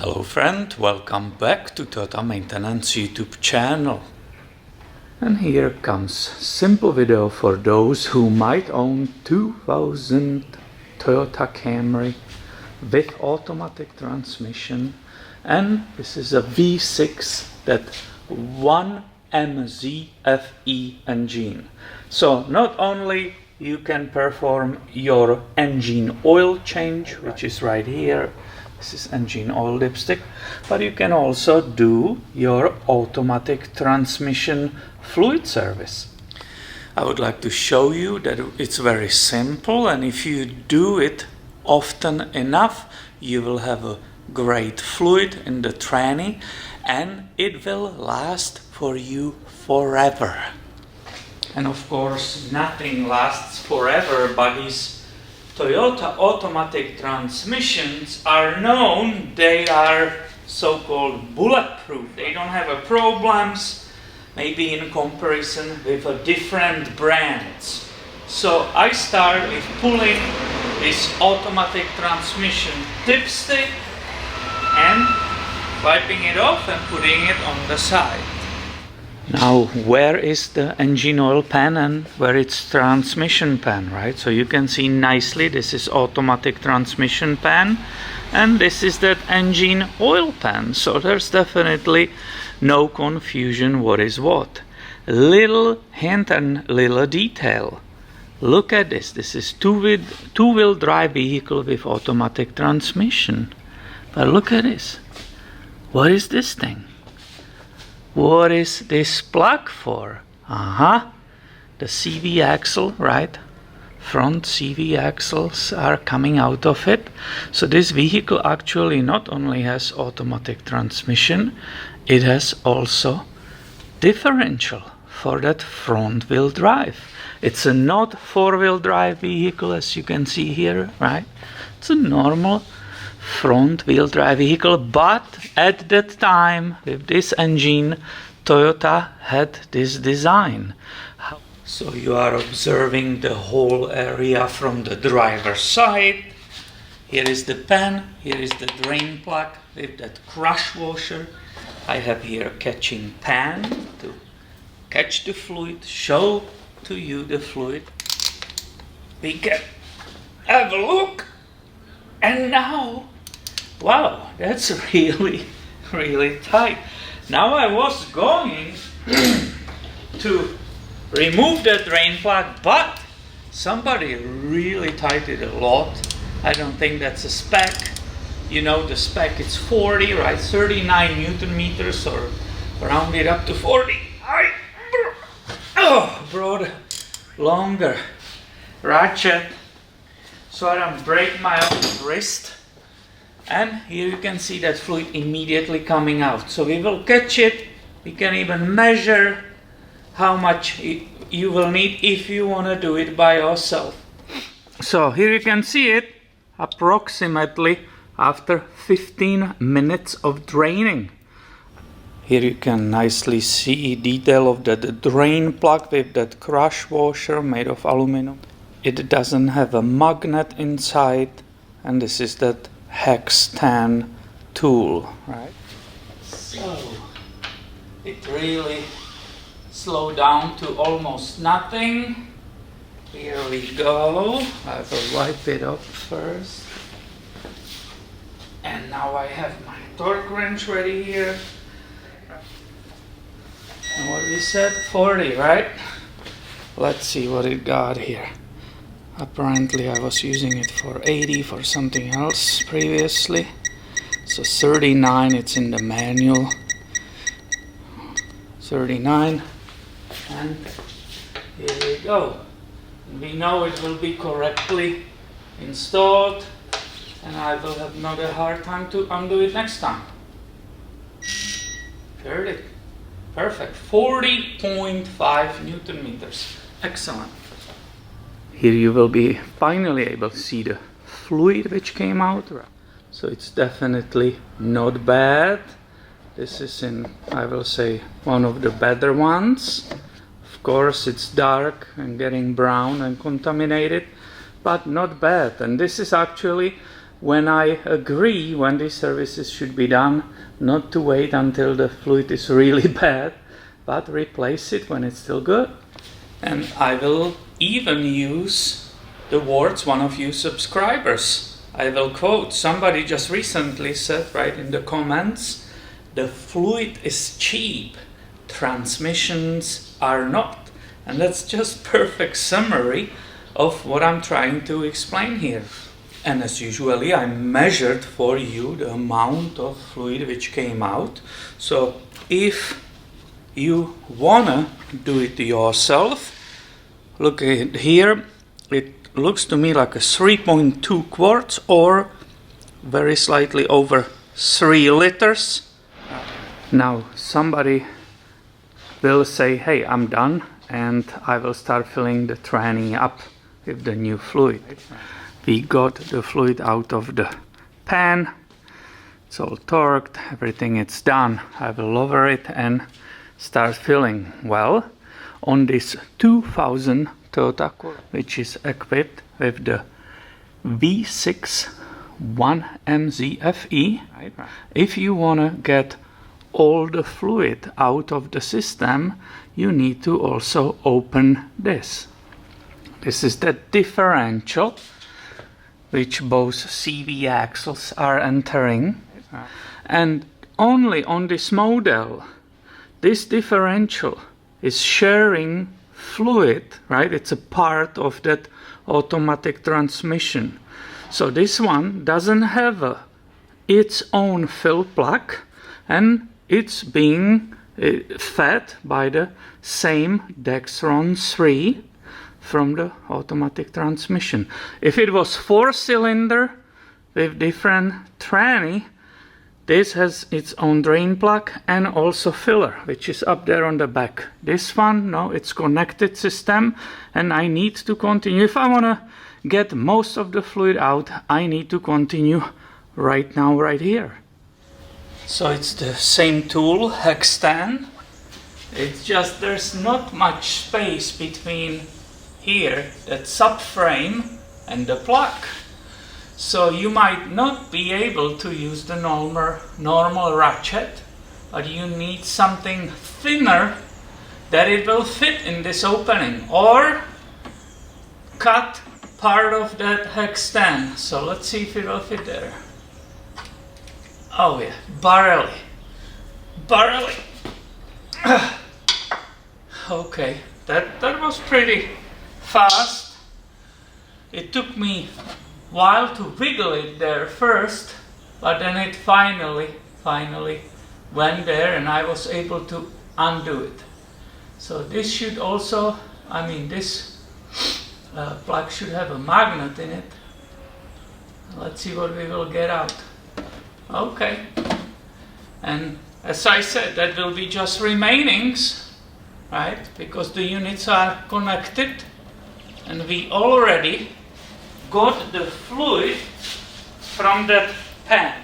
Hello friend, welcome back to Toyota Maintenance YouTube channel. And here comes simple video for those who might own 2000 Toyota Camry with automatic transmission, and this is a V6 that 1MZ FE engine. So not only you can perform your engine oil change, which is right here. This is engine oil dipstick, but you can also do your automatic transmission fluid service. I would like to show you that it's very simple, and if you do it often enough, you will have a great fluid in the tranny and it will last for you forever. And of course, nothing lasts forever, but these Toyota automatic transmissions are known, they are so-called bulletproof. They don't have a problems, maybe in comparison with a different brands. So I start with pulling this automatic transmission dipstick and wiping it off and putting it on the side. Now, where is the engine oil pan and where it's transmission pan, right? So you can see nicely this is automatic transmission pan and this is that engine oil pan. So there's definitely no confusion what is what. Little hint and little detail. Look at this. This is two-wheel drive vehicle with automatic transmission. But look at this. What is this thing? What is this plug for? The CV axle, right? Front CV axles are coming out of it. So this vehicle actually not only has automatic transmission, it has also differential for that front wheel drive. It's a not four-wheel drive vehicle, as you can see here, right? It's a normal front wheel drive vehicle, but at that time with this engine Toyota had this design. So you are observing the whole area from the driver's side. Here is the pan, here is the drain plug with that crush washer. I have here a catching pan to catch the fluid, show to you the fluid. We can have a look, and now wow, that's really tight. Now I was going to remove the drain plug, but somebody really tightened it a lot. I don't think that's a spec. You know the spec, it's 40, right? 39 Newton meters, or round it up to 40. I brought a longer ratchet so I don't break my own wrist. And here you can see that fluid immediately coming out. So we will catch it. We can even measure how much you will need if you want to do it by yourself. So here you can see it approximately after 15 minutes of draining. Here you can nicely see detail of the drain plug with that crush washer made of aluminum. It doesn't have a magnet inside, and this is that hex 10 tool, right? So it really slowed down to almost nothing. Here we go. I will wipe it up first. And now I have my torque wrench ready here. And what we said, 40, right? Let's see what it got here. Apparently I was using it for 80 for something else previously. So 39, it's in the manual. 39, and here we go. We know it will be correctly installed, and I will have not a hard time to undo it next time. Heard it. Perfect. 40.5 Newton meters. Excellent. Here you will be finally able to see the fluid which came out. So it's definitely not bad. This is in, I will say, one of the better ones. Of course it's dark and getting brown and contaminated, but not bad. And this is actually when I agree when these services should be done, not to wait until the fluid is really bad, but replace it when it's still good. And I will even use the words one of you subscribers. I will quote, somebody just recently said right in the comments, the fluid is cheap, transmissions are not. And that's just perfect summary of what I'm trying to explain here. And as usually, I measured for you the amount of fluid which came out. So if you wanna do it yourself, look at here, it looks to me like a 3.2 quarts or very slightly over 3 liters. Now somebody will say, hey, I'm done, and I will start filling the tranny up with the new fluid. We got the fluid out of the pan, it's all torqued, everything is done. I will lower it and start filling. Well, on this 2000 Toyota Camry, which is equipped with the V6 1MZFE, if you want to get all the fluid out of the system, you need to also open this. This is the differential, which both CV axles are entering. And only on this model, this differential is sharing fluid, right? It's a part of that automatic transmission. So this one doesn't have its own fill plug, and it's being fed by the same DEXRON III from the automatic transmission. If it was 4-cylinder with different tranny, this has its own drain plug and also filler, which is up there on the back. This one, no, it's connected system, and I need to continue. If I want to get most of the fluid out, I need to continue right now, right here. So it's the same tool, Hextan. It's just there's not much space between here, that subframe, and the plug. So you might not be able to use the normal ratchet, but you need something thinner that it will fit in this opening, or cut part of that Hextan. So let's see if it will fit there. Oh yeah, barely. Okay, that was pretty fast. It took me a while to wiggle it there first, but then it finally went there, and I was able to undo it. So this should also, I mean, this plug should have a magnet in it. Let's see what we will get out. Okay, and as I said, that will be just remainings, right? Because the units are connected, and we already got the fluid from that pan.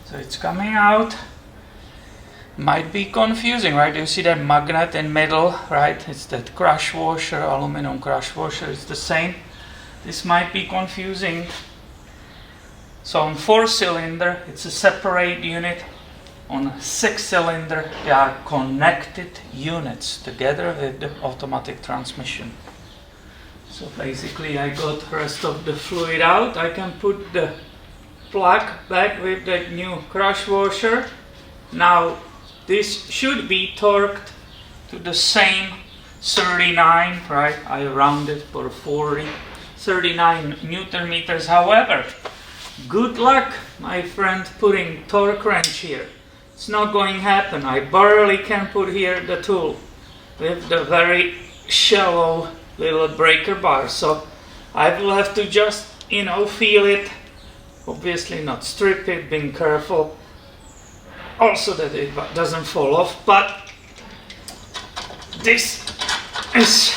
So it's coming out. Might be confusing, right? You see that magnet in middle, right? It's that crush washer, aluminum crush washer, it's the same. This might be confusing. So on 4-cylinder, it's a separate unit. On 6-cylinder, they are connected units together with the automatic transmission. So basically, I got the rest of the fluid out. I can put the plug back with that new crush washer. Now, this should be torqued to the same 39, right? I rounded for 40. 39 Newton meters. However, good luck, my friend, putting torque wrench here. It's not going to happen. I barely can put here the tool with the very shallow little breaker bar. So I will have to just, feel it. Obviously not strip it, being careful. Also that it doesn't fall off, but this is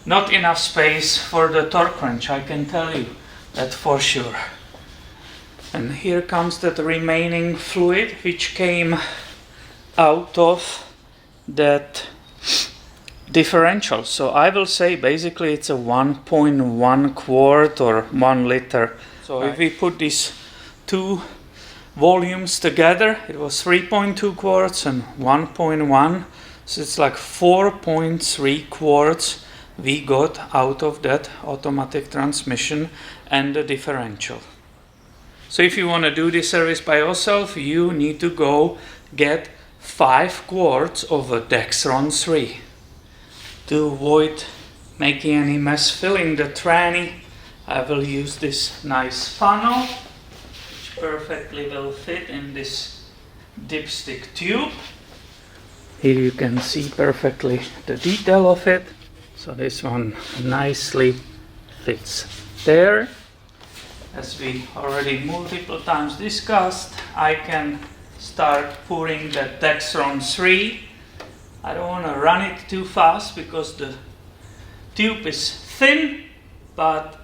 not enough space for the torque wrench, I can tell you that for sure. And here comes that remaining fluid which came out of that differential. So I will say basically it's a 1.1 quart or 1 liter. So if we put these two volumes together, it was 3.2 quarts and 1.1. So it's like 4.3 quarts we got out of that automatic transmission and the differential. So if you want to do this service by yourself, you need to go get 5 quarts of a DEXRON III. To avoid making any mess filling the tranny, I will use this nice funnel, which perfectly will fit in this dipstick tube. Here you can see perfectly the detail of it. So this one nicely fits there. As we already multiple times discussed, I can start pouring the DEXRON III. I don't want to run it too fast because the tube is thin, but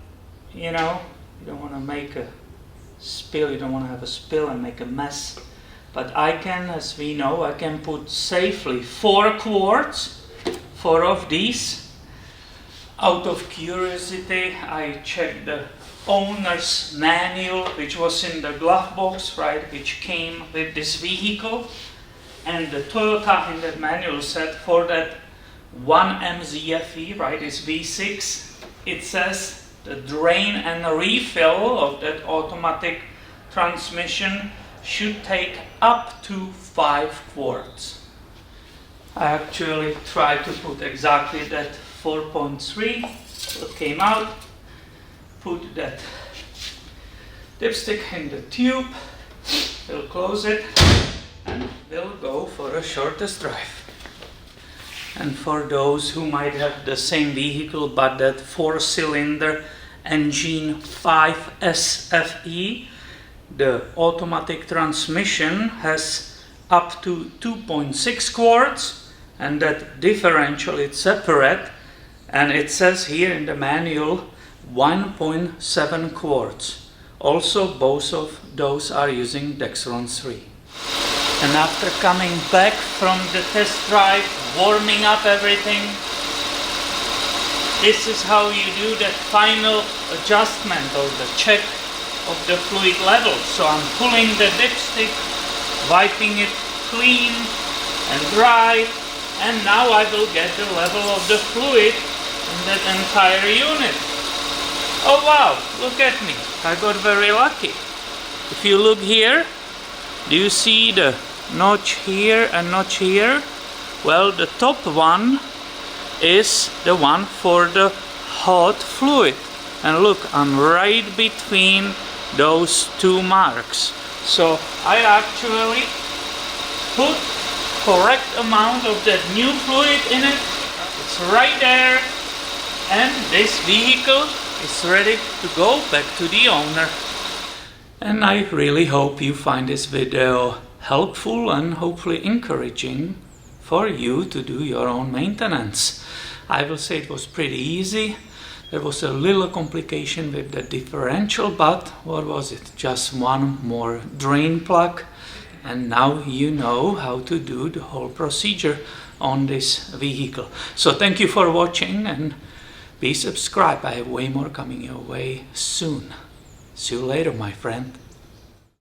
you know, you don't want to make a spill, you don't want to have a spill and make a mess. But I can, as we know, I can put safely 4 quarts, 4 of these. Out of curiosity, I checked the owner's manual, which was in the glove box, right, which came with this vehicle. And the Toyota in that manual said for that 1 MZFE, right, is V6, it says the drain and refill of that automatic transmission should take up to 5 quarts. I actually tried to put exactly that 4.3, what came out, put that dipstick in the tube, we'll close it, and we'll go for a shortest drive. And for those who might have the same vehicle but that 4-cylinder engine 5SFE, the automatic transmission has up to 2.6 quarts, and that differential is separate, and it says here in the manual 1.7 quarts. Also both of those are using DEXRON III. And after coming back from the test drive, warming up everything, this is how you do that final adjustment or the check of the fluid level. So I'm pulling the dipstick, wiping it clean and dry, and now I will get the level of the fluid in that entire unit. Oh wow, look at me, I got very lucky. If you look here, do you see the notch here and notch here? Well, the top one is the one for the hot fluid. And look, I'm right between those two marks. So I actually put correct amount of that new fluid in it. It's right there. And this vehicle is ready to go back to the owner. And I really hope you find this video helpful and hopefully encouraging for you to do your own maintenance. I will say it was pretty easy. There was a little complication with the differential, but what was it? Just one more drain plug. And now you know how to do the whole procedure on this vehicle. So thank you for watching, and be subscribed. I have way more coming your way soon. See you later, my friend.